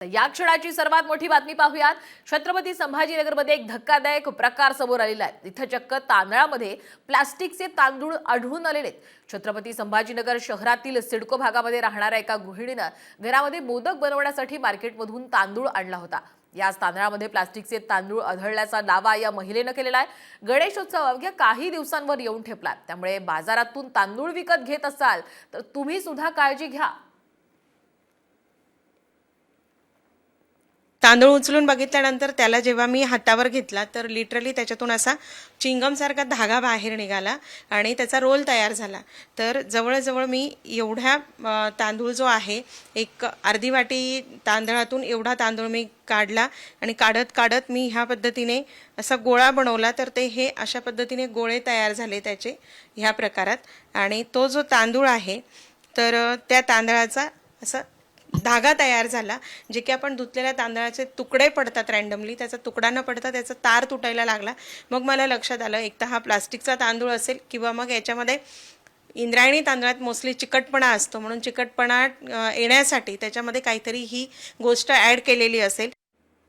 या क्षणाची सर्वात मोठी बातमी पाहूयात। छत्रपती संभाजीनगरमध्ये एक धक्कादायक प्रकार समोर आलेला आहे। इथं चक्क तांदळामध्ये प्लास्टिकचे तांदूळ आढळून आलेले आहेत। छत्रपती संभाजीनगर शहरातील सिडको भागामध्ये राहणाऱ्या एका गृहिणीनं घरामध्ये मोदक बनवण्यासाठी मार्केटमधून तांदूळ आणला होता। याच तांदळामध्ये प्लास्टिकचे तांदूळ आढळल्याचा दावा या महिलेनं केलेला आहे। गणेशोत्सव अवघ्या काही दिवसांवर येऊन ठेपला, त्यामुळे बाजारातून तांदूळ विकत घेत असाल तर तुम्ही सुद्धा काळजी घ्या। तांदूळ उचलून बघितल्यानंतर त्याला जेव्हा मी हातावर घेतला तर लिटरली त्याच्यातून असा चिंगमसारखा धागा बाहेर निघाला आणि त्याचा रोल तयार झाला। तर जवळजवळ मी एवढ्या तांदूळ जो आहे, एक अर्धी वाटी तांदळातून एवढा तांदूळ मी काढला आणि काढत काढत मी ह्या पद्धतीने असा गोळा बनवला। तर ते हे अशा पद्धतीने गोळे तयार झाले त्याचे ह्या प्रकारात। आणि तो जो तांदूळ आहे तर त्या तांदळाचा असा धागा तयार झाला, जे की आपण धुतलेल्या तांदळाचे तुकडे पडतात रँडमली, त्याचा तुकडा न पडता त्याचा तार तुटायला लागला। मग मला लक्षात आलं, एक तर हा प्लास्टिकचा तांदूळ असेल किंवा मग याच्यामध्ये इंद्रायणी तांदळात मोस्टली चिकटपणा असतो, म्हणून चिकटपणा येण्यासाठी त्याच्यामध्ये काहीतरी ही गोष्ट ॲड केलेली असेल।